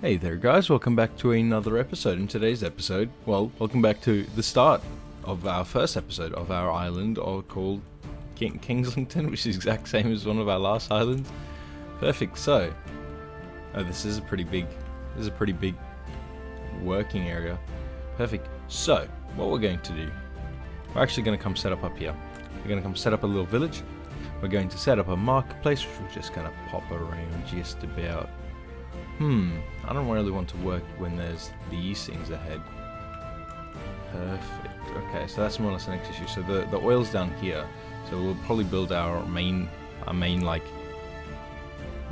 Hey there guys, welcome back to another episode. In today's episode, well, welcome back to the start of our first episode of our island called Kingslington, which is the exact same as one of our last islands. Perfect, so, this is a pretty big working area. Perfect, so, what we're going to do, we're actually going to come set up here. We're going to come set up a little village. We're going to set up a marketplace, which we're just going to pop around just about. I don't really want to work when there's these things ahead. Perfect. Okay, so that's more or less the next issue. So the oil's down here. So we'll probably build our main like,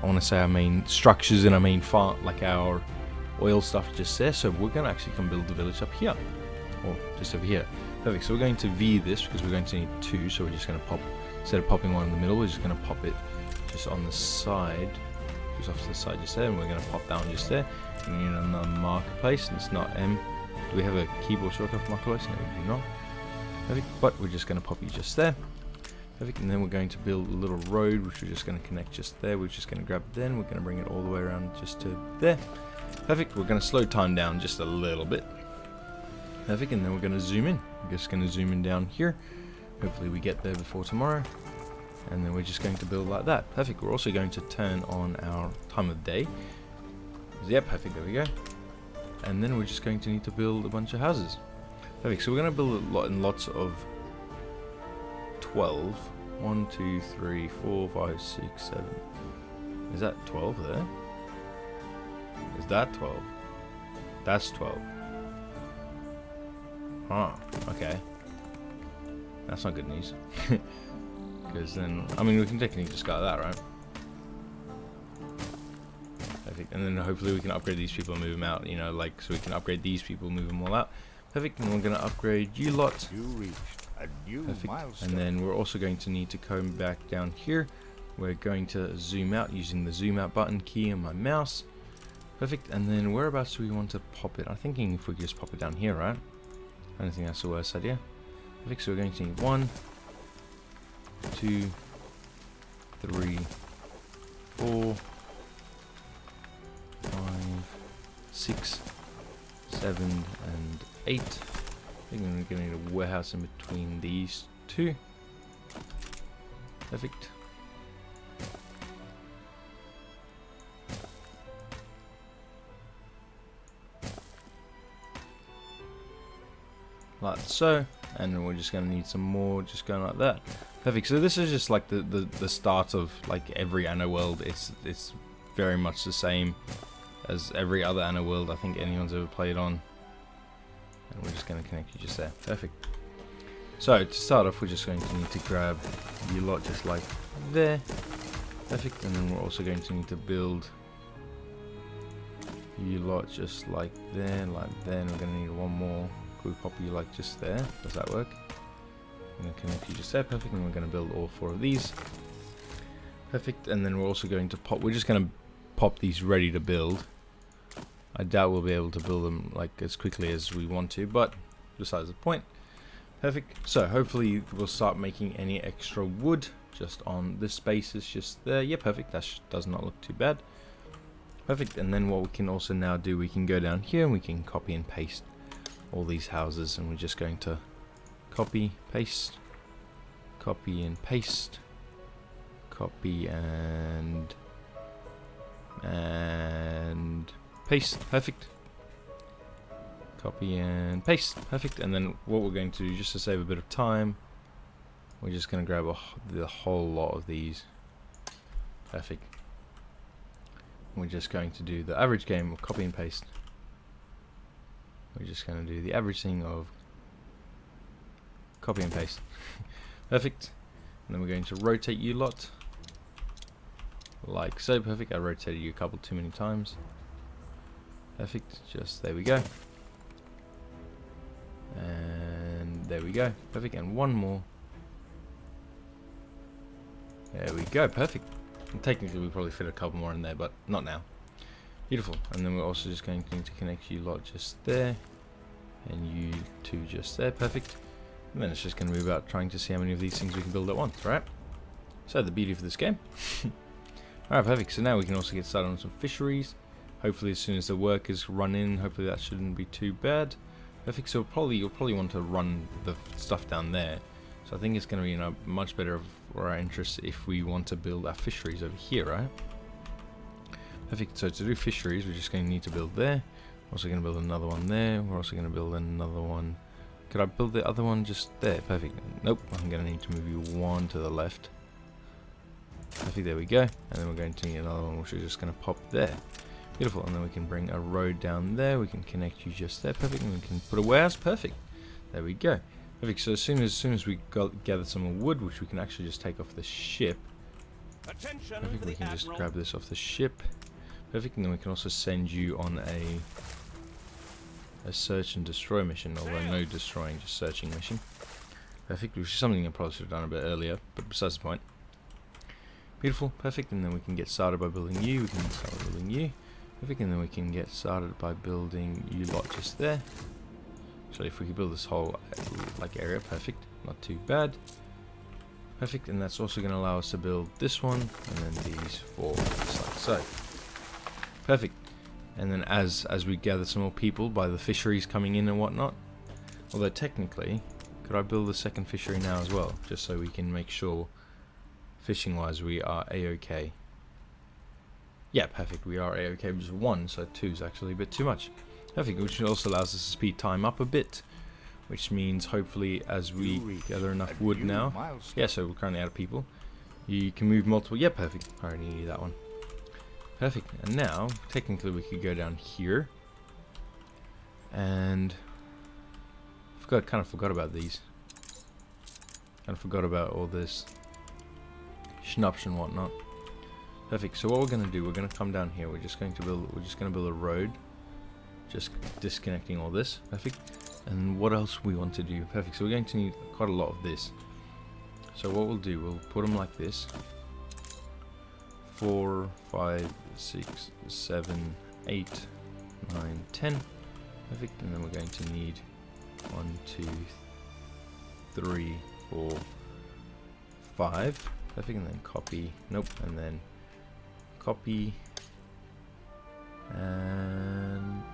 I want to say our main structures and our main farm, like our oil stuff just there. So we're going to actually come build the village up here. Or just over here. Perfect. So we're going to V this because we're going to need two. So we're just going to pop, instead of popping one in the middle, we're just going to pop it just on the side. Just off to the side just there, and we're going to pop down just there. We need another marketplace, and it's not M. Do we have a keyboard shortcut for marketplace? No, we do not. Perfect, but we're just going to pop you just there. Perfect, and then we're going to build a little road, which we're just going to connect just there. We're just going to grab it then. We're going to bring it all the way around just to there. Perfect, we're going to slow time down just a little bit. Perfect, and then we're going to zoom in. We're just going to zoom in down here. Hopefully we get there before tomorrow. And then we're just going to build like that. Perfect. We're also going to turn on our time of day. Yep, perfect. There we go. And then we're just going to need to build a bunch of houses. Perfect. So we're going to build a lot in lots of 12. 1, 2, 3, 4, 5, 6, 7. Is that 12 there? Is that 12? That's 12. Huh. Okay. That's not good news. Because then, I mean, we can technically just go like that, right? Perfect. And then hopefully we can upgrade these people and move them out, you know, like, so we can upgrade these people, move them all out. Perfect. And we're going to upgrade you lot. You reached a new milestone. And then we're also going to need to come back down here. We're going to zoom out using the zoom out button key on my mouse. Perfect. And then whereabouts do we want to pop it? I'm thinking if we could just pop it down here, right? I don't think that's the worst idea. Perfect. So we're going to need 1, 2, 3, 4, 5, 6, 7, and 8. I think we're going to need a warehouse in between these two. Perfect. Like so. And then we're just going to need some more just going like that. Perfect. So this is just like the start of like every Anno world. It's very much the same as every other Anno world I think anyone's ever played on. And we're just going to connect you just there. Perfect. So to start off, we're just going to need to grab you lot just like there. Perfect. And then we're also going to need to build you lot just like there, and we're going to need one more. We pop you like just there. Does that work? I'm going to connect you just there. Perfect. And we're going to build all 4 of these. Perfect. And then we're also going to pop, we're just going to pop these ready to build. I doubt we'll be able to build them like as quickly as we want to, but besides the point. Perfect. So hopefully we'll start making any extra wood just on this space is just there. Yeah, perfect. That does not look too bad. Perfect. And then what we can also now do, we can go down here and we can copy and paste all these houses, and we're just going to copy, paste, copy and paste, copy and paste. Perfect. Copy and paste. Perfect. And then what we're going to do, just to save a bit of time, we're just going to grab the whole lot of these. Perfect. We're just going to do the average game of copy and paste. We're just going to do the average thing of copy and paste. Perfect. And then we're going to rotate you lot. Like so. Perfect. I rotated you a couple too many times. Perfect. Just there we go. And there we go. Perfect. And one more. There we go. Perfect. And technically we probably fit a couple more in there, but not now. Beautiful. And then we're also just going to need to connect you lot just there, and you two just there. Perfect. And then it's just going to be about trying to see how many of these things we can build at once, right? So the beauty of this game. Alright, perfect. So now we can also get started on some fisheries. Hopefully as soon as the workers run in, hopefully that shouldn't be too bad. Perfect. So you'll probably want to run the stuff down there. So I think it's going to be, you know, much better for our interests if we want to build our fisheries over here, right? Perfect. So to do fisheries, we're just going to need to build there. We're also going to build another one there. We're also going to build another one. Could I build the other one just there? Perfect. Nope. I'm going to need to move you one to the left. Perfect. There we go. And then we're going to need another one, which is just going to pop there. Beautiful. And then we can bring a road down there. We can connect you just there. Perfect. And we can put a warehouse. Perfect. There we go. Perfect. So as soon as we gather some more wood, which we can actually just take off the ship. Perfect. We can just grab this off the ship. Perfect. And then we can also send you on a search and destroy mission, although no destroying, just searching mission. Perfect. Which is something I probably should have done a bit earlier, but besides the point. Beautiful. Perfect. And then we can get started by building you. We can start building you. Perfect. And then we can get started by building you lot just there. So if we could build this whole like area, perfect, not too bad. Perfect, and that's also going to allow us to build this one, and then these four, just like so. Perfect. And then as we gather some more people by the fisheries coming in and whatnot, although technically, could I build a second fishery now as well, just so we can make sure, fishing-wise, we are a-okay. Yeah, perfect, we are a-okay with just one, so two is actually a bit too much. Perfect, which also allows us to speed time up a bit, which means hopefully as we gather enough wood now, yeah, so we're currently out of people, you can move multiple, yeah, perfect, I already need that one. Perfect, and now, technically we could go down here, and kind of forgot about these, kind of forgot about all this schnaps and whatnot. Perfect, so what we're going to do, we're going to come down here, we're just going to build a road, just disconnecting all this. Perfect. And what else we want to do? Perfect. So we're going to need quite a lot of this. So what we'll do, we'll put them like this. 4, 5, 6, 7, 8, 9, 10. Perfect. And then we're going to need 1, 2, 3, 4, 5. Perfect. And then copy. Nope. And then copy. And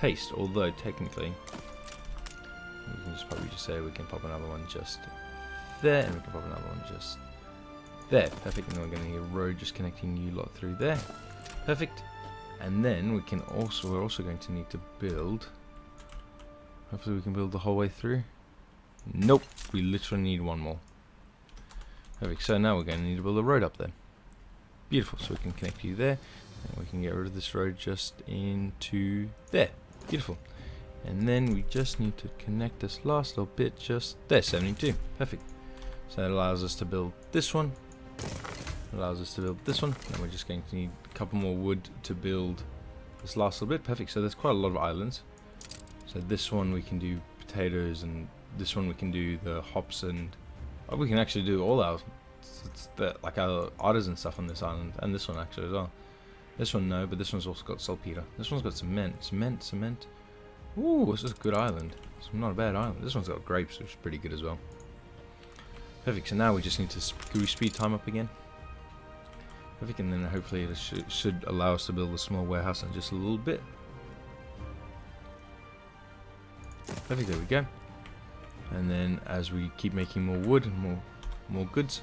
paste, although technically we can just probably just say we can pop another one just there, and we can pop another one just there. Perfect. And then we're going to need a road just connecting you lot through there. Perfect. And then we're also going to need to build, hopefully we can build the whole way through. Nope, we literally need one more. Perfect. So now we're going to need to build a road up there. Beautiful. So we can connect you there, and we can get rid of this road just into there. Beautiful. And then we just need to connect this last little bit just there. 72. Perfect. So that allows us to build this one. Allows us to build this one. And we're just going to need a couple more wood to build this last little bit. Perfect. So there's quite a lot of islands. So this one we can do potatoes, and this one we can do the hops, and we can actually do all our like our artisan stuff on this island, and this one actually as well. This one no, but this one's also got saltpeter. This one's got cement. Ooh, this is a good island. It's not a bad island. This one's got grapes, which is pretty good as well. Perfect. So now we just need to speed time up again. Perfect, and then hopefully it should allow us to build a small warehouse in just a little bit. Perfect. There we go. And then as we keep making more wood and more goods.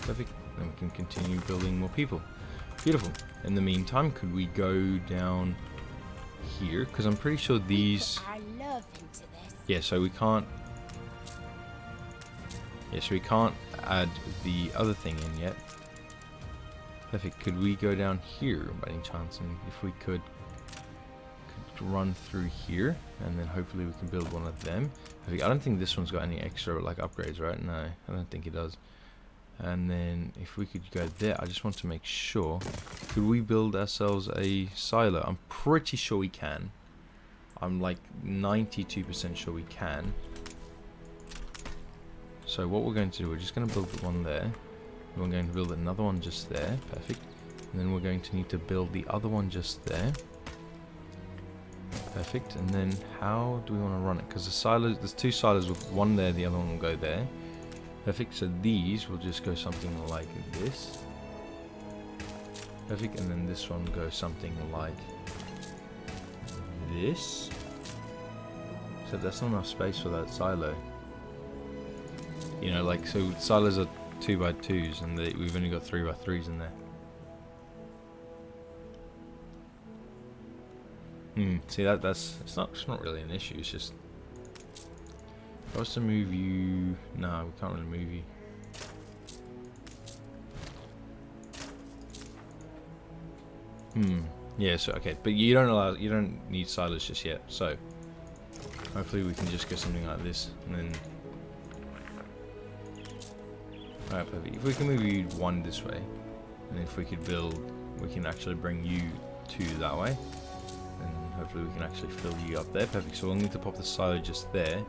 Perfect. Then we can continue building more people. Beautiful. In the meantime, could we go down here? Because I'm pretty sure these... Yeah, so we can't... Yeah, so we can't add the other thing in yet. Perfect. Could we go down here by any chance? And if we could run through here, and then hopefully we can build one of them. I don't think this one's got any extra like upgrades, right? No, I don't think it does. And then if we could go there, I just want to make sure. Could we build ourselves a silo? I'm pretty sure we can. I'm like 92% sure we can. So what we're going to do, we're just going to build one there. And we're going to build another one just there. Perfect. And then we're going to need to build the other one just there. Perfect. And then how do we want to run it? Because the silos, there's two silos with one there, the other one will go there. Perfect. So these will just go something like this. Perfect, and then this one goes something like this. So that's not enough space for that silo. You know, like, so silos are 2x2s, and we've only got 3x3s in there. See it's not really an issue. It's just if I was to move you. No, we can't really move you. Yeah. So okay, but you don't need silos just yet. So hopefully we can just get something like this, and then. Alright, perfect. If we can move you one this way, and if we could build, we can actually bring you two that way. And hopefully we can actually fill you up there. Perfect. So we'll need to pop the silo just there.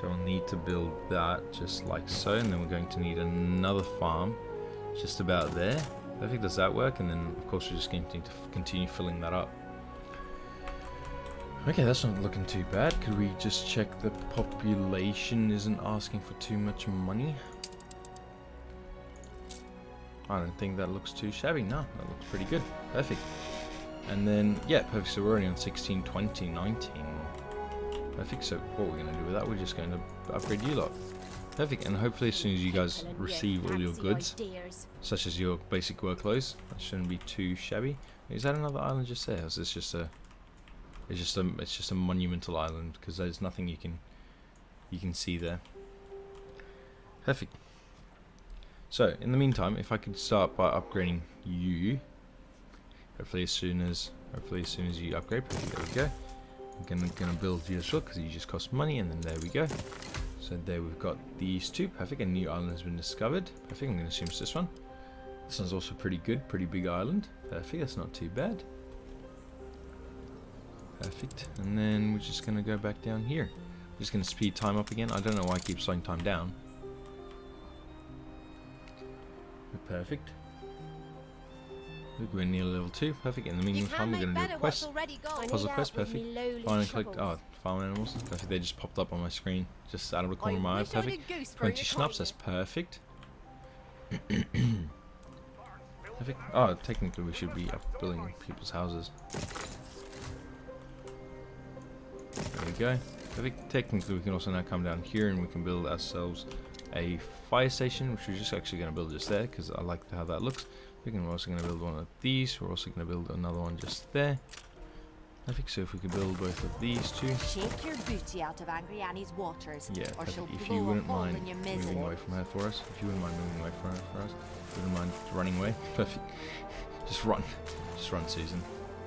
So we'll need to build that just like so. And then we're going to need another farm just about there. Perfect. Does that work? And then of course we're just going to need to continue filling that up. Okay, that's not looking too bad. Could we just check the population isn't asking for too much money? I don't think that looks too shabby. No, that looks pretty good. Perfect. And then, yeah, perfect. So we're already on 16, 20, 19. Perfect. So what we're going to do with that, we're just going to upgrade you lot. Perfect. And hopefully as soon as you guys receive all your goods, such as your basic work clothes, that shouldn't be too shabby. Is that another island just there? Or is this just a... It's just a monumental island, because there's nothing you can see there. Perfect. So in the meantime, if I could start by upgrading you, hopefully as soon as you upgrade, there we go. I'm gonna build you as well, because you just cost money, and then there we go. So there we've got these two. Perfect. A new island has been discovered. Perfect. I'm gonna assume it's this one. This one's also pretty good, pretty big island. Perfect. That's not too bad. Perfect. And then we're just gonna go back down here. We're just gonna speed time up again. I don't know why I keep slowing time down. Perfect. We're near level 2. Perfect. In the meantime, we're going to do a quest. Puzzle quest. Perfect. Find and collect. Oh, farm animals. Perfect. They just popped up on my screen, just out of the corner of my eye. Perfect. 20 schnapps. That's perfect. Perfect. Oh, technically we should be up building people's houses. There we go. Perfect. Technically we can also now come down here and we can build ourselves a fire station, which we're just actually going to build just there, because I like how that looks. We're also going to build one of these. We're also going to build another one just there. Perfect. So if we could build both of these two. Shake your booty out of Angry Annie's waters. Yeah, perfect. If you wouldn't mind moving away from her for us. If you wouldn't mind moving away from her for us. If you wouldn't mind running away. Perfect. Just run. Just run, Susan.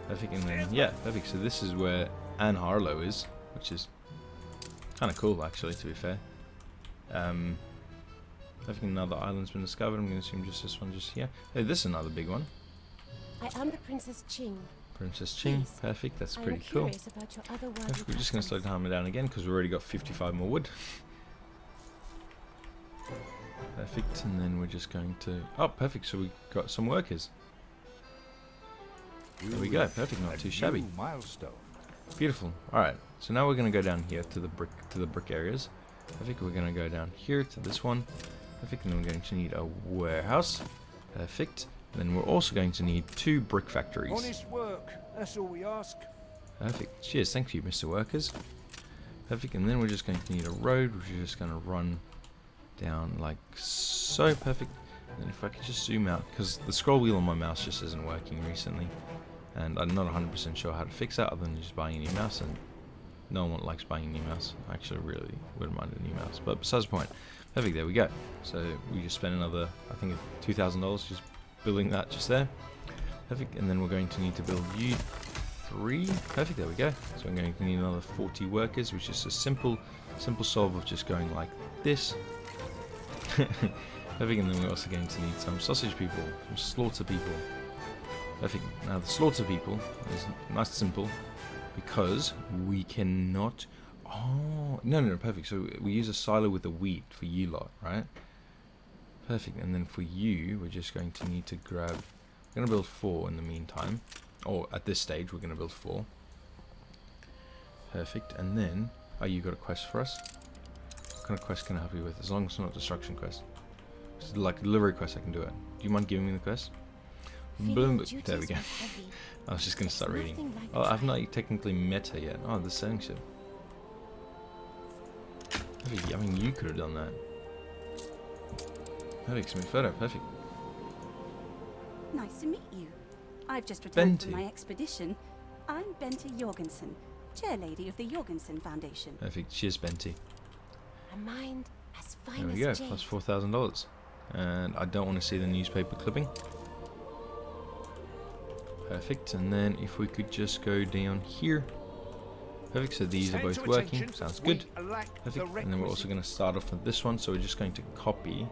Perfect. And then, yeah, perfect. So this is where Anne Harlow is, which is kind of cool, actually, to be fair. I think another island's been discovered. I'm going to assume just this one just here. Hey, this is another big one. I am the Princess Ching. Princess Ching. Yes. Perfect. That's pretty cool. About your other perfect. We're just going to slow time down again because we've already got 55 more wood. Perfect. And then we're just going to... Oh, perfect. So we got some workers. There we go. Perfect. Not too shabby. Milestone. Beautiful. All right. So now we're going to go down here to the brick areas. Perfect. We're going to go down here to this one. Perfect. And then we're going to need a warehouse. Perfect. And then we're also going to need 2 brick factories. Honest work. That's all we ask. Perfect. Cheers. Thank you, Mr. Workers. Perfect. And then we're just going to need a road, which is just going to run down like so. Perfect. And if I could just zoom out, because the scroll wheel on my mouse just isn't working recently, and I'm not 100% sure how to fix that other than just buying a new mouse, and no one likes buying a new mouse. I actually really wouldn't mind a new mouse, but besides the point. Perfect, there we go. So we just spent another, I think, $2,000 just building that just there. Perfect, and then we're going to need to build you 3. Perfect, there we go. So I'm going to need another 40 workers, which is a simple solve of just going like this. Perfect, and then we're also going to need some sausage people, some slaughter people. Perfect. Now the slaughter people is nice and simple because we cannot... Oh, no, perfect. So we use a silo with the wheat for you lot, right? Perfect. And then for you, we're just going to need to grab... We're going to build 4 in the meantime. Or at this stage, we're going to build 4. Perfect. And then... Oh, you got a quest for us? What kind of quest can I help you with? As long as it's not a destruction quest. It's like a delivery quest, I can do it. Do you mind giving me the quest? Filial Boom. duties There we go. were heavy. I was just gonna start reading. Nothing like Oh, I've trying. not technically met her yet. Oh, the setting ship. I mean, you could have done that. Perfect, smooth photo, perfect. Nice to meet you. I've just returned Bente. from my expedition. I'm Bente Jorgensen, chairlady of the Jorgensen Foundation. Perfect, cheers, Benty. A mind as There fine we as go, jade. plus $4,000. And I don't want to see the newspaper clipping. Perfect, and then if we could just go down here. Perfect, so these are Stand both to working, attention. sounds good. We lack the Perfect, and then we're also requisite- going to start off with this one, so we're just going to copy.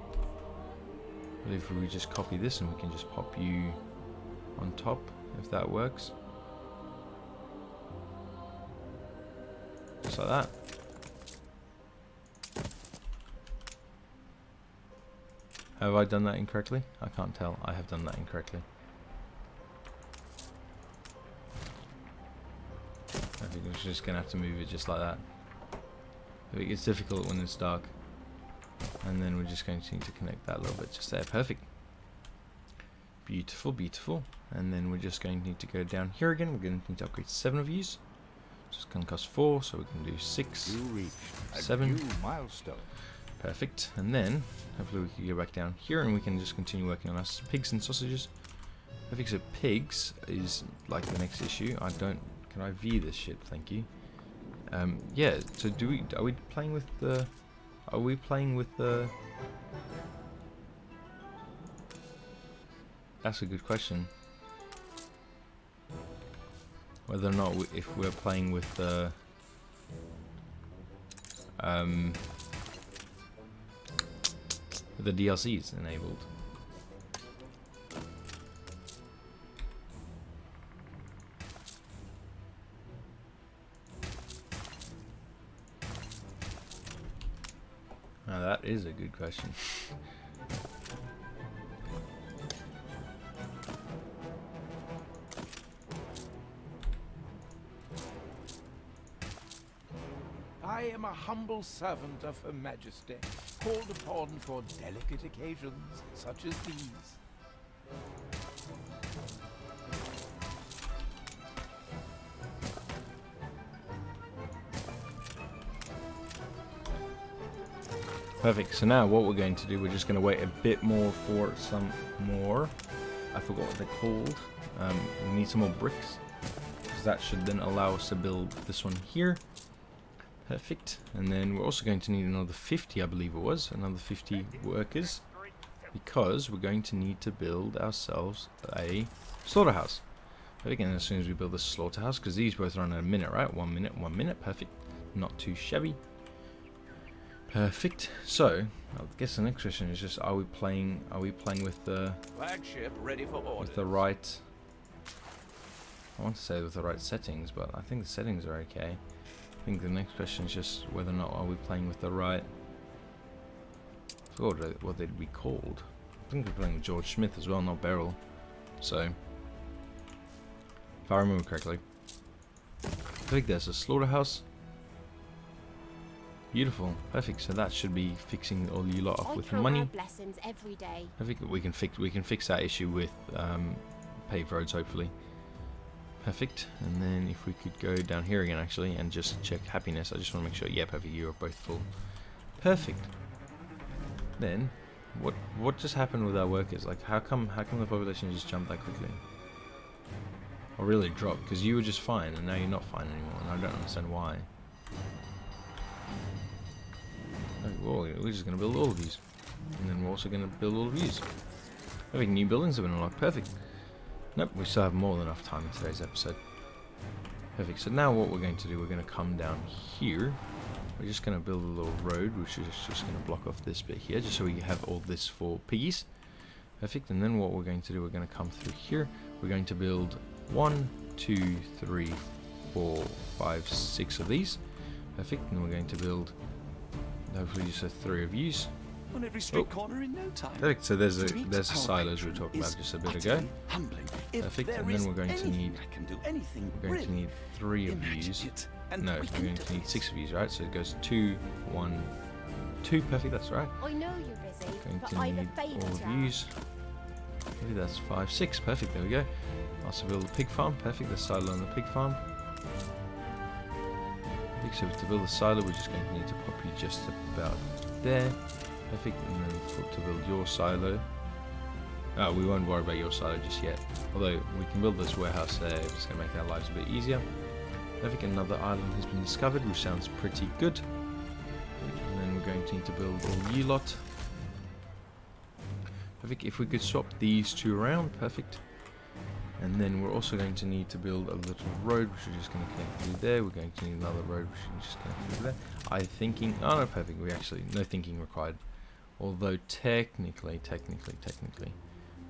I believe if we just copy this and we can just pop you on top, if that works. Just like that. Have I done that incorrectly? I can't tell. I have done that incorrectly. I think we're just going to have to move it just like that. I think it's difficult when it's dark. And then we're just going to need to connect that a little bit just there. Perfect. Beautiful, beautiful. And then we're just going to need to go down here again. We're going to need to upgrade 7 of these. It's going to cost 4, so we can do 6. You reached a 7. new milestone. Perfect. And then hopefully we can go back down here and we can just continue working on our pigs and sausages. Perfect. So pigs is like the next issue. Can I view this shit? Thank you. Yeah. So are we playing with the? That's a good question. Whether or not if we're playing with the DLCs enabled. Now that is a good question. I am a humble servant of Her Majesty, called upon for delicate occasions such as these. Perfect. So now what we're going to do, we're just going to wait a bit more for some more. I forgot what they're called. We need some more bricks, because that should then allow us to build this one here. Perfect. And then we're also going to need another 50, I believe it was, another 50 workers, because we're going to need to build ourselves a slaughterhouse. Perfect. And as soon as we build the slaughterhouse, because these both run at a minute, right? 1 minute, 1 minute. Perfect. Not too shabby. Perfect. So I guess the next question is just: Are we playing with the Flagship ready for orders. right? I want to say with the right settings, but I think the settings are okay. I think the next question is just whether or not are we playing with the right. I forgot what they'd be called. I think we're playing with George Smith as well, not Beryl. So, if I remember correctly, I think there's a slaughterhouse. Beautiful, perfect. So that should be fixing all you lot off I with count money. our blessings every day. I think we can fix that issue with paved roads, hopefully. Perfect. And then if we could go down here again, actually, and just check happiness. I just want to make sure. Yeah, perfect. You are both full. Perfect. Then, what just happened with our workers? Like, how come the population just jumped that quickly? Or really dropped? Because you were just fine, and now you're not fine anymore, and I don't understand why. Well, we're just going to build all of these. And then we're also going to build all of these. Perfect, new buildings have been unlocked. Perfect. Nope, we still have more than enough time in today's episode. Perfect, so now what we're going to do, we're going to come down here. We're just going to build a little road, which is just going to block off this bit here, just so we have all this for piggies. Perfect, and then what we're going to do, we're going to come through here. We're going to build 1, 2, 3, 4, 5, 6 of these. Perfect, and we're going to build hopefully just 3 of yous. On every street corner in no time. Perfect. So there's To meet a our silos we were patron talking about is just a bit utterly ago. Humbling. If Perfect. there And then is we're going to anything need I can do, anything we're going to really, need 3 of imagine these. it, and No, we we're can going do to need it. 6 of these, right? So it goes 2, 1, 2. Perfect. That's right. I know you're busy, Going but to I've need a favour all to of these. ask. Maybe that's 5, 6. Perfect. There we go. Also build a pig farm. Perfect. There's silo on the pig farm. So to build a silo, we're just going to need to pop you just about there. Perfect. And then to build your silo. Oh, we won't worry about your silo just yet. Although we can build this warehouse there. It's going to make our lives a bit easier. Perfect. Another island has been discovered, which sounds pretty good. And then we're going to need to build all you lot. Perfect. If we could swap these two around, perfect. And then we're also going to need to build a little road, which we're just going to connect through there. We're going to need another road, which we're just connect through there. I'm thinking, oh no, perfect. We actually, no thinking required. Although technically,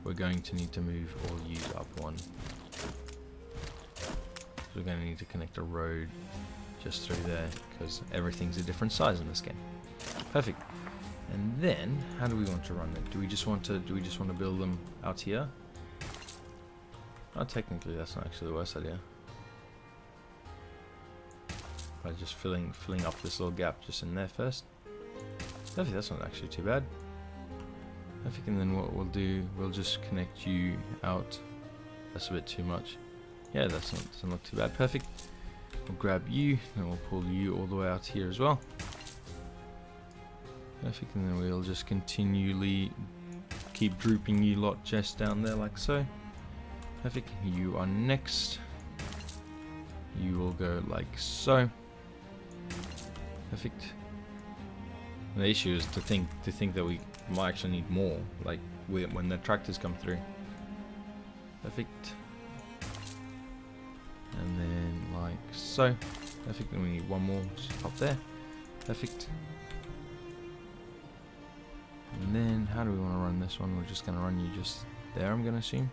we're going to need to move all you up one. So we're going to need to connect a road just through there, because everything's a different size in this game. Perfect. And then, how do we want to run it? Do we just want to build them out here? Oh, technically, that's not actually the worst idea. By just filling up this little gap just in there first. Perfect. That's not actually too bad. Perfect. And then what we'll do, we'll just connect you out. That's a bit too much. Yeah, doesn't look too bad. Perfect. We'll grab you, and we'll pull you all the way out here as well. Perfect, and then we'll just continually keep drooping you lot just down there like so. Perfect, you are next. You will go like so. Perfect. And the issue is to think that we might actually need more, like when the tractors come through. Perfect. And then like so. Perfect, and we need one more just up there. Perfect. And then, how do we want to run this one? We're just going to run you just there, I'm going to assume.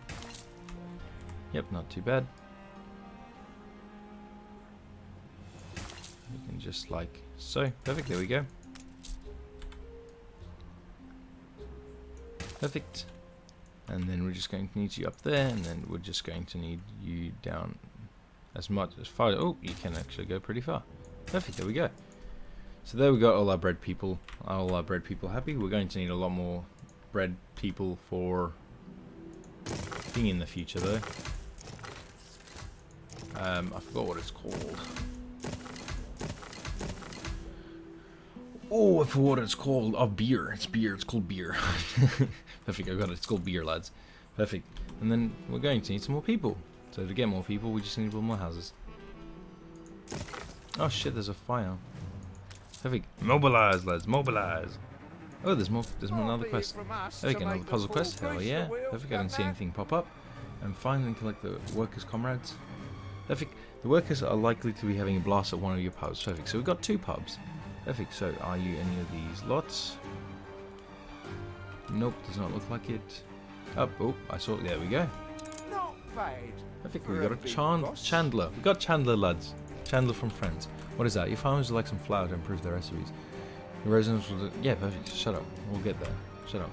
Yep, not too bad. We can just like so. Perfect, there we go. Perfect. And then we're just going to need you up there, and then we're just going to need you down as far. Oh, you can actually go pretty far. Perfect, there we go. So there we got all our bread people happy. We're going to need a lot more bread people for thing in the future though. I forgot what it's called. Oh, I forgot what it's called. Oh, beer. It's beer. It's called beer. Perfect, I got it. It's called beer, lads. Perfect. And then we're going to need some more people. So to get more people, we just need to build more houses. Oh shit, there's a fire. Perfect. Mobilize, lads. Mobilize. Oh, there's another quest. Perfect, another puzzle quest. Hell yeah. Perfect, I didn't see anything pop up. And finally collect the workers' comrades. Perfect. The workers are likely to be having a blast at one of your pubs. Perfect. So we've got 2 pubs. Perfect. So are you any of these lots? Nope, does not look like it. Oh, I saw it. There we go. Not bad. Perfect. We got a Chandler. We got Chandler, lads. Chandler from Friends. What is that? Your farmers would like some flour to improve their recipes. The residents will... Yeah, perfect. Shut up. We'll get there. Shut up.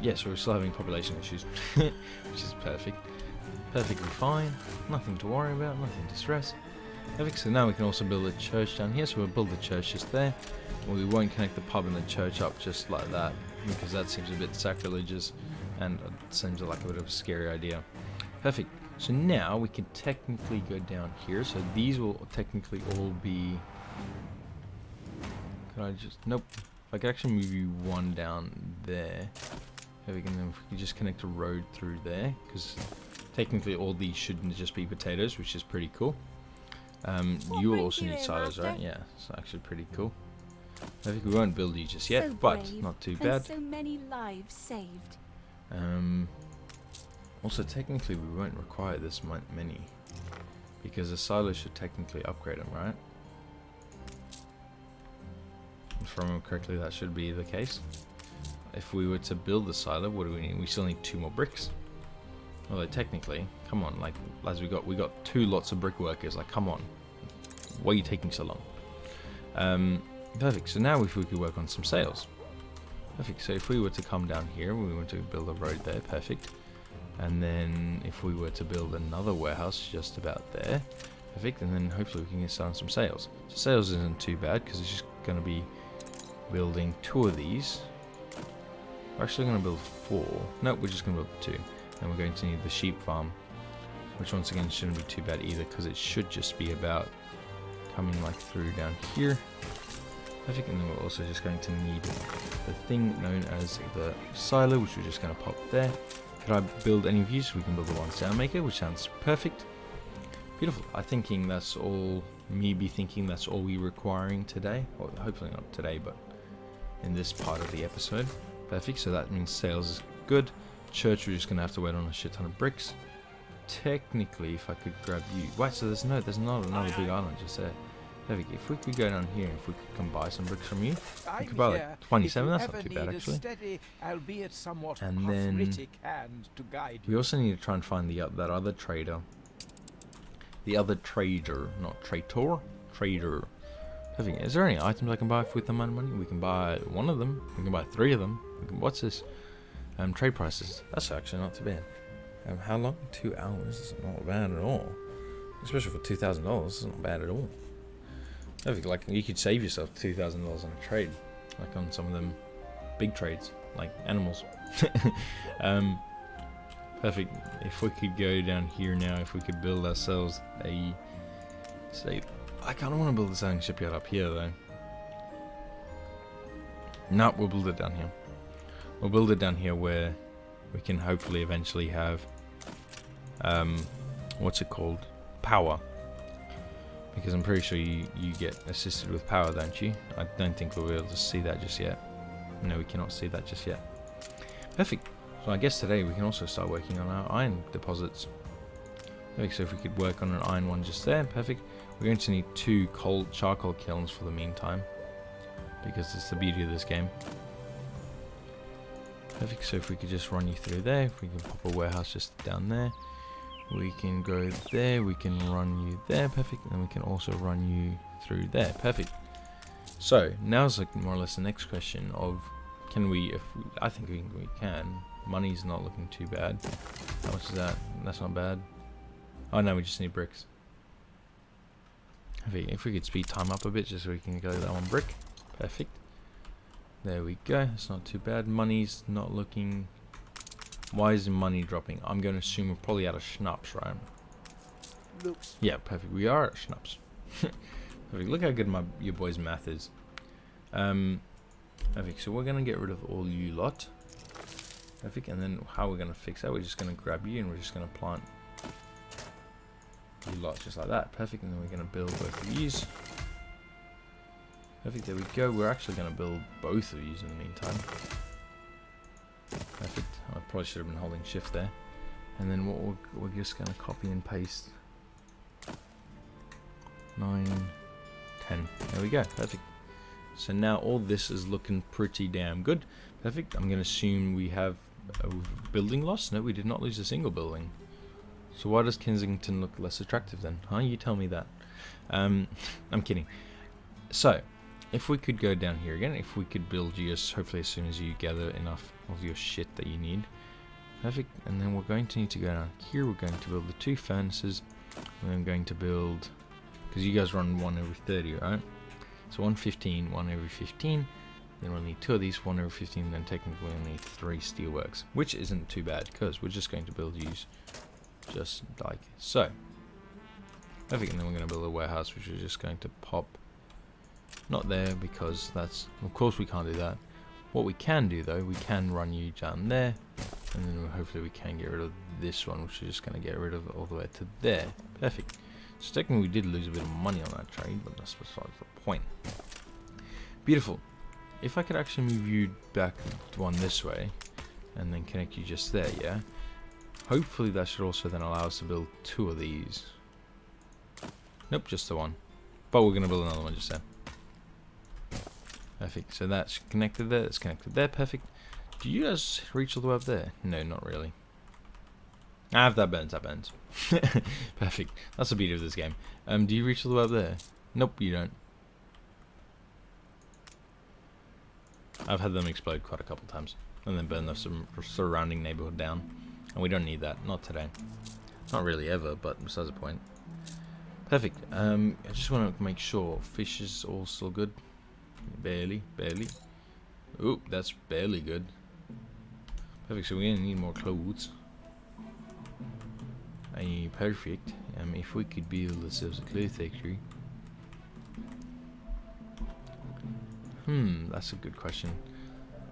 Yeah, so we're still having population issues. Which is perfect. Perfectly fine. Nothing to worry about. Nothing to stress. Perfect. So now we can also build a church down here. So we'll build the church just there. Well, we won't connect the pub and the church up just like that, because that seems a bit sacrilegious. And it seems like a bit of a scary idea. Perfect. So now we can technically go down here. So these will technically all be... Could I just... Nope. I could actually move you one down there. There we can, then if we can just connect a road through there. Because technically all these shouldn't just be potatoes, which is pretty cool. You will also need silos, right? Yeah, it's actually pretty cool. I think we won't build you just yet, but not too bad. So many lives saved. Also, technically, we won't require this many, because the silo should technically upgrade them, right? If I remember correctly, that should be the case. If we were to build the silo, what do we need? We still need 2 more bricks. Although technically, come on, like, lads, we got 2 lots of brick workers. Like, come on, why are you taking so long? Perfect. So now if we could work on some sales. Perfect. So if we were to come down here, we want to build a road there. Perfect. And then if we were to build another warehouse just about there, perfect, and then hopefully we can get started on some sales. So sales isn't too bad, because it's just going to be building 2 of these. We're actually going to build 4. Nope, we're just going to build 2. And we're going to need the sheep farm, which once again shouldn't be too bad either, because it should just be about coming like through down here. Perfect, and then we're also just going to need the thing known as the silo, which we're just going to pop there. Could I build any of these? We can build the one sound maker, which sounds perfect. Beautiful. I'm thinking that's all, thinking that's all we're requiring today. Or hopefully not today, but in this part of the episode. Perfect, so that means sales is good. Church, we're just going to have to wait on a shit ton of bricks. Technically, if I could grab you... Wait, so there's not another big island just there. Perfect. If we could go down here, if we could come buy some bricks from you, we could buy like 27. That's not too bad actually. Steady, albeit somewhat And then hand to guide we also need to try and find that other trader. The other trader, not traitor, trader. Perfect. Is there any items I can buy with the amount of money? We can buy one of them. We can buy 3 of them. What's this? Trade prices. That's actually not too bad. How long? 2 hours. It's not bad at all. Especially for $2,000. It's not bad at all. Perfect. Like you could save yourself $2,000 on a trade, like on some of them big trades, like animals. Perfect. If we could go down here now, if we could build ourselves a, say, I kind of want to build the sailing shipyard up here though. No, we'll build it down here. We'll build it down here where we can hopefully eventually have, what's it called? Power. Because I'm pretty sure you get assisted with power, don't you? I don't think we'll be able to see that just yet. No, we cannot see that just yet. Perfect. So I guess today we can also start working on our iron deposits. Perfect. So if we could work on an iron one just there, perfect. We're going to need 2 charcoal kilns for the meantime, because it's the beauty of this game. Perfect. So if we could just run you through there, if we can pop a warehouse just down there. We can go there, we can run you there, perfect, and we can also run you through there, perfect. So, now's like more or less the next question of, can we, I think we can. Money's not looking too bad. How much is that? That's not bad. Oh no, we just need bricks. If we could speed time up a bit just so we can go that one brick, perfect. There we go, it's not too bad. Money's not looking... Why is the money dropping? I'm going to assume we're probably out of schnapps, right? Looks. Yeah, perfect. We are at schnapps. Perfect. Look how good your boy's math is. Perfect. So we're going to get rid of all you lot. Perfect. And then how we're going to fix that? We're just going to grab you and we're just going to plant you lot just like that. Perfect. And then we're going to build both of these. Perfect. There we go. We're actually going to build both of these in the meantime. Perfect. I probably should have been holding shift there. And then what we're just going to copy and paste. 9, 10. There we go. Perfect. So now all this is looking pretty damn good. Perfect. I'm going to assume we have a building loss. No, we did not lose a single building. So why does Kensington look less attractive then? Huh? You tell me that. I'm kidding. So, if we could go down here again, if we could build you hopefully as soon as you gather enough of your shit that you need. Perfect. And then we're going to need to go down here. We're going to build the 2 furnaces. And then I'm going to build, because you guys run 1 every 30, right? So 1 15, 1 every 15. Then we'll need 2 of these, 1 every 15. Then technically we'll need 3 steelworks, which isn't too bad because we're just going to build these just like so. Perfect. And then we're going to build a warehouse, which we're just going to pop. Not there because that's, of course we can't do that. What we can do though, we can run you down there, and then hopefully we can get rid of this one, which we're just going to get rid of all the way to there. Perfect. So technically we did lose a bit of money on that trade, but that's besides the point. Beautiful. If I could actually move you back one this way, and then connect you just there, yeah? Hopefully that should also then allow us to build 2 of these. Nope, just the 1. But we're going to build another one just there. Perfect. So that's connected there. It's connected there. Perfect. Do you guys reach all the way up there? No, not really. Ah, if that burns, that burns. Perfect. That's the beauty of this game. Do you reach all the way up there? Nope, you don't. I've had them explode quite a couple times, and then burn the surrounding neighborhood down. And we don't need that. Not today. Not really ever, but besides the point. Perfect. I just want to make sure fish is all still good. Barely. Oop, that's barely good. Perfect, so we're gonna need more clothes. Perfect. If we could build ourselves a clothes factory. That's a good question.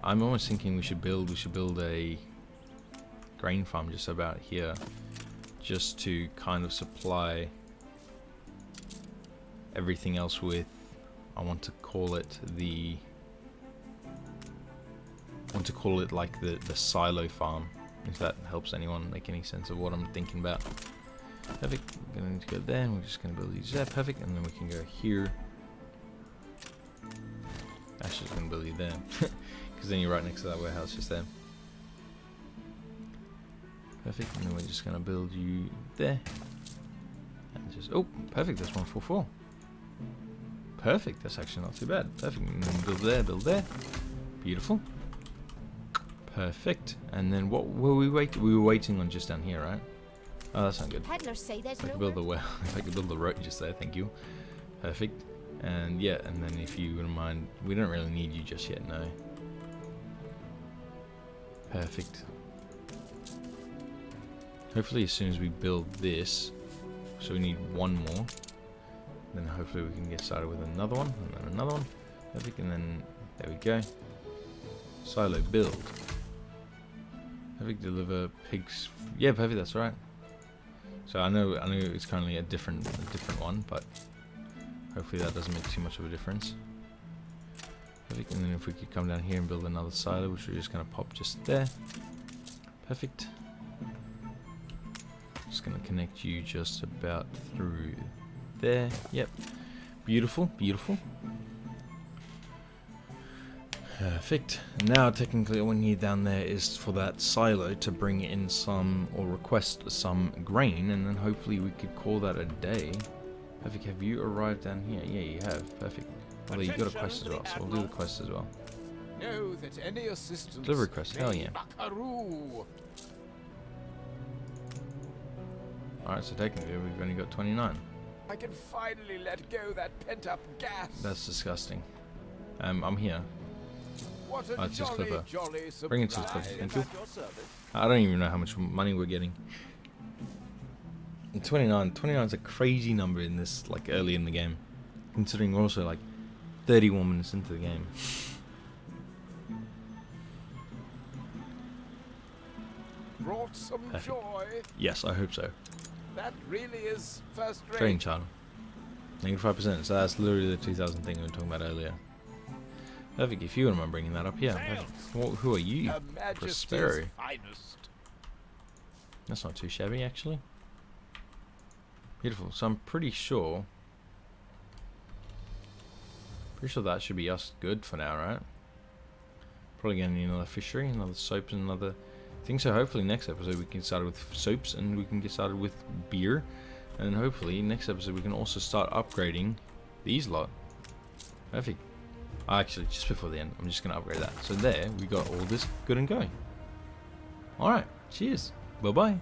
I'm almost thinking we should build a grain farm just about here, just to kind of supply everything else with, I want to call it like the silo farm, if that helps anyone make any sense of what I'm thinking about. Perfect, I'm gonna need to go there, and we're just gonna build these there, perfect, and then we can go here. Actually, just gonna build you there, because then you're right next to that warehouse just there. Perfect, and then we're just gonna build you there. And just, oh, perfect, that's 144. Perfect, that's actually not too bad. Perfect, and then build there. Beautiful. Perfect, and then what were we waiting? We were waiting on just down here, right? Oh, that's not good. Peddlers say there's If I no could build the well, if I could build the road just there, thank you. Perfect. And yeah, and then if you wouldn't mind, we don't really need you just yet, no. Perfect. Hopefully as soon as we build this, so we need one more, then hopefully we can get started with another one, and then another one. Perfect, and then there we go. Silo build. Perfect, deliver pigs. Yeah, perfect, that's right. So I know it's currently a different one, but hopefully that doesn't make too much of a difference. Perfect, and then if we could come down here and build another silo, which we're just gonna pop just there. Perfect. Just gonna connect you just about through there. Yep. Beautiful, beautiful. Perfect. Now technically all we need down there is for that silo to bring in some, or request some grain, and then hopefully we could call that a day. Perfect. Have you arrived down here? Yeah, you have. Perfect. Although you got a quest as well, so we'll do the quest as well. Know that any assistance Delivery quest, hell may yeah. buckaroo. Alright, so technically we've only got 29. I can finally let go that pent-up gas. That's disgusting. I'm here. What a Oh, it's just jolly, Clipper. jolly surprise. Bring it to the Clipper, thank you. At your service. I don't even know how much money we're getting. And 29 is a crazy number in this, like, early in the game. Considering we're also, like, 31 minutes into the game. Brought some Perfect. joy. Yes, I hope so. That really is first rate. Trading channel. -5%, so that's literally the 2000 thing we were talking about earlier. Perfect, if you wouldn't mind bringing that up, yeah. Perfect. Who are you? Her Majesty's Prosperi. finest. That's not too shabby, actually. Beautiful, so I'm pretty sure that should be us good for now, right? Probably gonna need another fishery, another soaps, and another thing. So hopefully next episode we can start with soaps, and we can get started with beer, and hopefully next episode we can also start upgrading these lot. Perfect. Actually, just before the end, I'm just gonna upgrade that. So there, we got all this good and going. All right, cheers. Bye bye.